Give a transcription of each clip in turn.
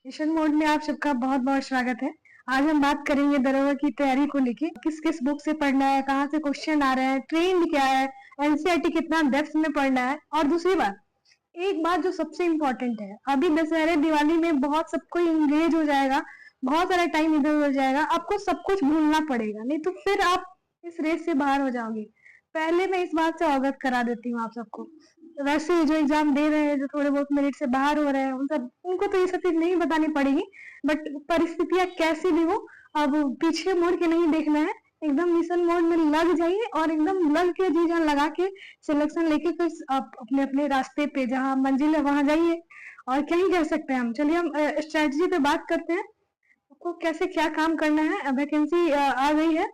Mission mode में आप सबका बहुत बहुत स्वागत है। आज हम बात करेंगे धरोहर की तैयारी को लेके किस किस बुक से पढ़ना है, कहाँ से क्वेश्चन आ रहे हैं, ट्रेंड क्या है, एनसीईआरटी कितना डेप्थ में पढ़ना है। और दूसरी बात, एक बात जो सबसे इम्पोर्टेंट है, अभी दशहरे दिवाली में बहुत सब कोई इंगेज हो जाएगा, बहुत सारा टाइम इधर हो जाएगा, आपको सब कुछ भूलना पड़ेगा, नहीं तो फिर आप इस रेस से बाहर हो जाओगे। पहले मैं इस बात से अवगत करा देती हूँ आप सबको। वैसे जो एग्जाम दे रहे हैं, जो थोड़े बहुत मेरिट से बाहर हो रहे हैं, उनको तो ये सब चीज नहीं बतानी पड़ेगी, बट परिस्थितियां कैसी भी हो, अब पीछे मुड़ के नहीं देखना है। एकदम मिशन मोड में लग जाइए और एकदम लग के जी जान लगा के सिलेक्शन लेके फिर आप अपने अपने रास्ते पे जहाँ मंजिल है वहां जाइए। और क्या ही कह सकते हैं हम। चलिए हम स्ट्रेटजी पे बात करते हैं, आपको कैसे क्या काम करना है। वैकेंसी आ गई है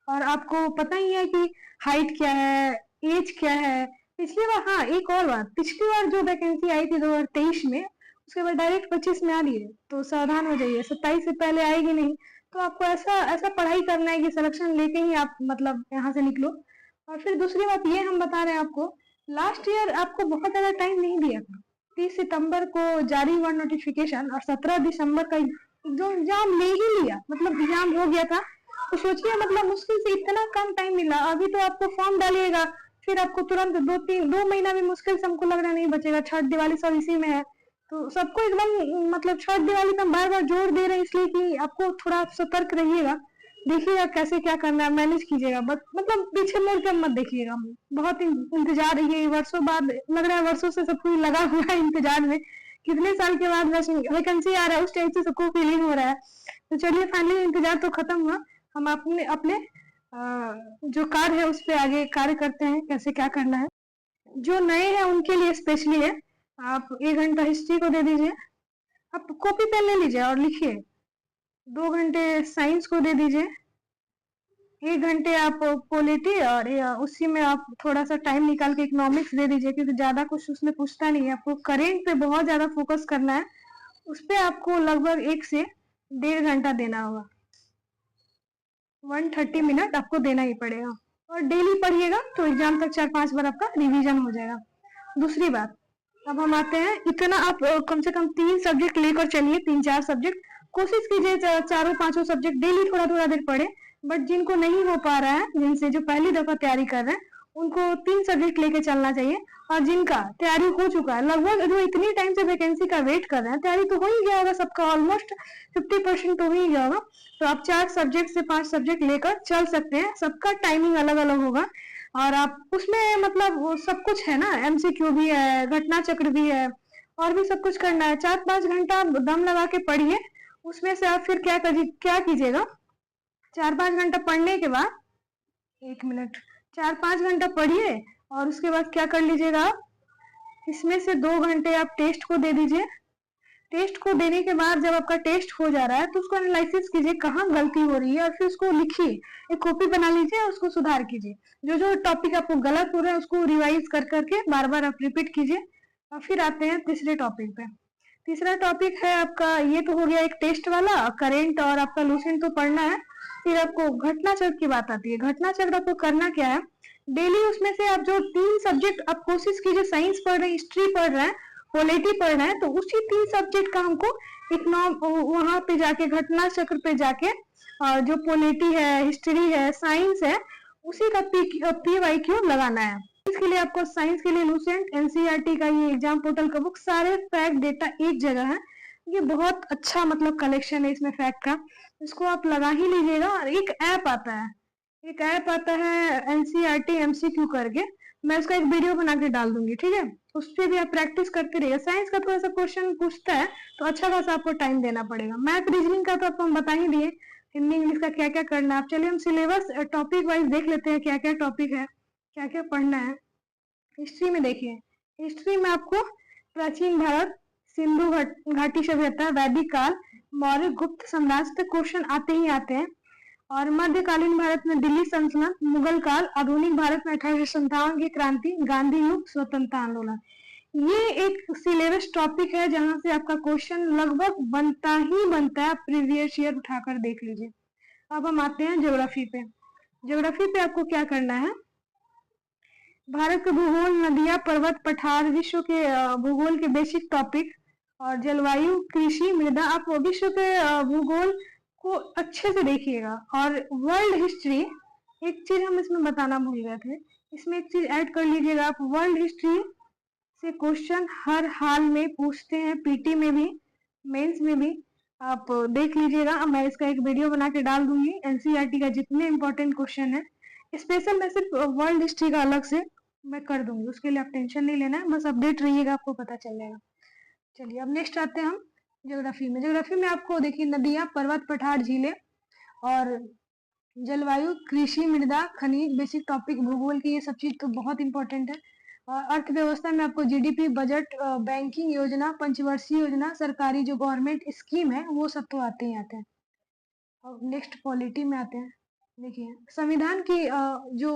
और आपको पता ही है कि हाइट क्या है, एज क्या है। पिछली बार, हाँ एक और बात, पिछली बार जो वैकेंसी आई थी 2023 में, उसके बाद डायरेक्ट 25 में आ रही है, तो सावधान हो जाइए, 27 से पहले आएगी नहीं। तो आपको ऐसा ऐसा पढ़ाई करना है कि सिलेक्शन लेके ही आप मतलब यहाँ से निकलो। और फिर दूसरी बात ये हम बता रहे हैं आपको, लास्ट ईयर आपको बहुत ज्यादा टाइम नहीं दिया था। 30 सितंबर को जारी हुआ नोटिफिकेशन और 17 दिसंबर का जो एग्जाम ले ही लिया, मतलब एग्जाम हो गया था। तो सोचिए, मतलब मुश्किल से इतना कम टाइम मिला। अभी तो आपको फॉर्म डालिएगा, फिर आपको तुरंत 2 महीना भी मुश्किल से हमको लग रहा नहीं बचेगा। छठ दिवाली सब इसी में है, तो सबको एकदम मतलब छठ दिवाली का बार बार जोर दे रहे हैं इसलिए कि आपको थोड़ा सतर्क रहिएगा, देखिएगा कैसे क्या करना है, मैनेज कीजिएगा, बट मतलब पीछे मुड़ कर मत देखिएगा। बहुत इंतजार, ये वर्षों बाद लग रहा है, वर्षों से सबको लगा हुआ है इंतजार में, कितने साल के बाद वैकेंसी आ रहा है, उस टाइप से सबको फीलिंग हो रहा है। तो चलिए फाइनली इंतजार तो खत्म हुआ, हम अपने अपने जो कार्य है उस पे आगे कार्य करते हैं, कैसे क्या करना है। जो नए हैं उनके लिए स्पेशली है, आप 1 घंटा हिस्ट्री को दे दीजिए, आप कॉपी पेन ले लीजिए और लिखिए। 2 घंटे साइंस को दे दीजिए, 1 घंटे आप पॉलिटी, और उसी में आप थोड़ा सा टाइम निकाल के इकोनॉमिक्स दे दीजिए, क्योंकि ज्यादा कुछ उसमें पूछता नहीं है, आपको करेंट पे बहुत ज्यादा फोकस करना है। उस पर आपको लगभग 1 से 1.5 घंटा देना होगा, 130 मिनट आपको देना ही पड़ेगा। और डेली पढ़िएगा तो एग्जाम तक 4-5 बार आपका रिवीजन हो जाएगा। दूसरी बात, अब हम आते हैं, इतना आप कम से कम 3 सब्जेक्ट लेकर चलिए, 3-4 सब्जेक्ट कोशिश कीजिए, चारों पांचों सब्जेक्ट डेली थोड़ा थोड़ा देर पढ़े। बट जिनको नहीं हो पा रहा है, जिनसे जो पहली दफा तैयारी कर रहे हैं, उनको 3 सब्जेक्ट लेके चलना चाहिए। और जिनका तैयारी हो चुका है, लगभग जो इतनी टाइम से वैकेंसी का वेट कर रहे हैं, तैयारी तो हो ही गया होगा सबका, ऑलमोस्ट 50% तो हो ही गया होगा, तो आप 4 सब्जेक्ट से 5 सब्जेक्ट लेकर चल सकते हैं। सबका टाइमिंग अलग अलग होगा और आप उसमें मतलब वो सब कुछ है ना, एमसीक्यू भी है, घटना चक्र भी है, और भी सब कुछ करना है। 4-5 घंटा दम लगा के पढ़िए। उसमें से आप फिर क्या कीजिएगा, 4-5 घंटा पढ़ने के बाद, 1 मिनट, 4-5 घंटा पढ़िए और उसके बाद क्या कर लीजिएगा आप, इसमें से 2 घंटे आप टेस्ट को दे दीजिए। टेस्ट को देने के बाद जब आपका टेस्ट हो जा रहा है, तो उसको एनालिसिस कीजिए कहाँ गलती हो रही है, और फिर उसको लिखिए, एक कॉपी बना लीजिए और उसको सुधार कीजिए। जो जो टॉपिक आपको गलत हो रहा है उसको रिवाइज कर करके बार बार आप रिपीट कीजिए। और फिर आते हैं तीसरे टॉपिक पे। तीसरा टॉपिक है आपका, ये तो हो गया एक टेस्ट वाला, करेंट और आपका लूसेंट तो पढ़ना है। फिर आपको घटना चक्र की बात आती है। घटना चक्र आपको करना क्या है, डेली उसमें से आप जो 3 सब्जेक्ट आप कोशिश कीजिए, साइंस पढ़ रहे हैं, हिस्ट्री पढ़ रहे हैं, पॉलिटी पढ़ना है, तो उसी 3 सब्जेक्ट का हमको वहां पे जाके घटना चक्र पे जाके, जो पॉलिटी है, हिस्ट्री है, साइंस है, उसी का PYQ लगाना है। इसके लिए आपको साइंस के लिए लूसेंट, एनसीईआरटी का ये एग्जाम पोर्टल का बुक, सारे फैक्ट डेटा एक जगह है। ये बहुत अच्छा मतलब कलेक्शन है इसमें फैक्ट का, इसको आप लगा ही लीजिएगा। और एक ऐप आता है, एनसीईआरटी MCQ करके, मैं उसका एक वीडियो बना के डाल दूंगी, ठीक है। उस पर भी आप प्रैक्टिस करते रहिए। साइंस का थोड़ा सा क्वेश्चन पूछता है तो अच्छा खासा आपको टाइम देना पड़ेगा। मैथ रीजनिंग का तो आपको हम बता ही दिए, हिंदी इंग्लिश का क्या क्या करना है। चलिए हम सिलेबस टॉपिक वाइज देख लेते हैं, क्या क्या टॉपिक है, क्या क्या पढ़ना है। हिस्ट्री में देखिए, हिस्ट्री में आपको प्राचीन भारत, सिंधु घाटी सभ्यता, वैदिक काल, मौर्य गुप्त साम्राज्य तक क्वेश्चन आते ही आते हैं। और मध्यकालीन भारत में दिल्ली सल्तनत, मुगल काल, आधुनिक भारत में 1857 की क्रांति, गांधी युग, स्वतंत्रता आंदोलन। ये एक सिलेबस टॉपिक है जहां से आपका क्वेश्चन लगभग बनता ही बनता है, आप प्रीवियस ईयर उठाकर देख लीजिए। अब हम आते हैं ज्योग्राफी पे। ज्योग्राफी पे आपको क्या करना है, भारत के भूगोल, नदियां, पर्वत, पठार, विश्व के भूगोल के बेसिक टॉपिक, और जलवायु, कृषि, मृदा, आप विश्व के भूगोल को अच्छे से देखिएगा। और वर्ल्ड हिस्ट्री, एक चीज हम इसमें बताना भूल गए थे, इसमें एक चीज ऐड कर लीजिएगा आप, वर्ल्ड हिस्ट्री से क्वेश्चन हर हाल में पूछते हैं, पीटी में भी, मेंस में भी। आप देख लीजिएगा, मैं इसका एक वीडियो बना के डाल दूंगी, एनसीईआरटी का जितने इंपॉर्टेंट क्वेश्चन है स्पेशल, मैं सिर्फ वर्ल्ड हिस्ट्री का अलग से मैं कर दूंगी, उसके लिए आप टेंशन नहीं लेना है, बस अपडेट रहिएगा, आपको पता चल जाएगा। चलिए अब नेक्स्ट आते हैं हम ज्योग्राफी में। ज्योग्राफी में आपको देखिए नदियां, पर्वत, पठार, झीलें, और जलवायु, कृषि, मृदा, खनिज, बेसिक टॉपिक भूगोल की, ये सब चीज तो बहुत इंपॉर्टेंट है। और अर्थव्यवस्था में आपको जीडीपी, बजट, बैंकिंग योजना, पंचवर्षीय योजना, सरकारी जो गवर्नमेंट स्कीम है वो सब तो आते ही आते हैं। और नेक्स्ट पॉलिटी में आते हैं। देखिए संविधान की जो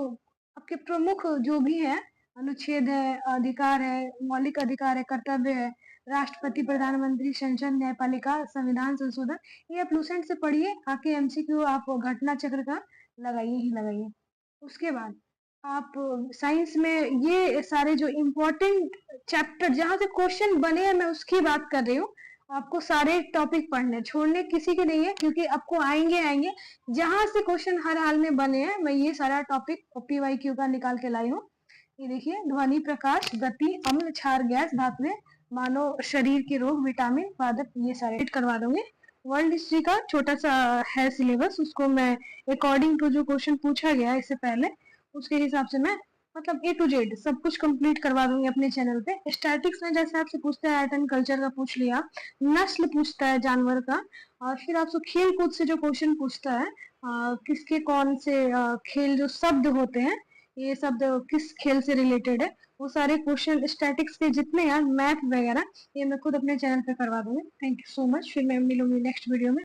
आपके प्रमुख जो भी है, अनुच्छेद है, अधिकार है, मौलिक अधिकार है, कर्तव्य है, राष्ट्रपति, प्रधानमंत्री, संसद, न्यायपालिका, संविधान संशोधन, ये आप लूसेंट से पढ़िए, आके एमसीक्यू आप घटना चक्र का लगाइए ही लगाइए। उसके बाद आप साइंस में ये सारे जो इम्पोर्टेंट चैप्टर जहाँ से क्वेश्चन बने हैं, मैं उसकी बात कर रही हूँ। आपको सारे टॉपिक पढ़ने, छोड़ने किसी के नहीं है, क्योंकि आपको आएंगे जहां से क्वेश्चन हर हाल में बने हैं, मैं ये सारा टॉपिक पीवाईक्यू का निकाल के लाई हूँ। ये देखिए, ध्वनि, प्रकाश, गति, अम्ल, क्षार, गैस, धातुएं, मानव शरीर के रोग, विटामिन, पादप, ये सारे करवा दूंगी। वर्ल्ड हिस्ट्री का छोटा सा है सिलेबस, उसको मैं अकॉर्डिंग टू जो क्वेश्चन पूछा गया इससे पहले, उसके हिसाब से मैं मतलब ए टू जेड सब कुछ कंप्लीट करवा दूंगी अपने चैनल पे। स्टैटिक्स में जैसे आपसे पूछते हैं, आर्ट एंड कल्चर का पूछ लिया, नस्ल पूछता है जानवर का, और फिर आपसे खेल कूद से जो क्वेश्चन पूछता है, किसके कौन से खेल जो शब्द होते हैं, ये शब्द किस खेल से रिलेटेड है, वो सारे क्वेश्चन स्टैटिक्स के जितने हैं, मैथ वगैरह, ये मैं खुद अपने चैनल पे करवा दूंगी। थैंक यू सो मच, फिर मैं मिलूंगी नेक्स्ट वीडियो में।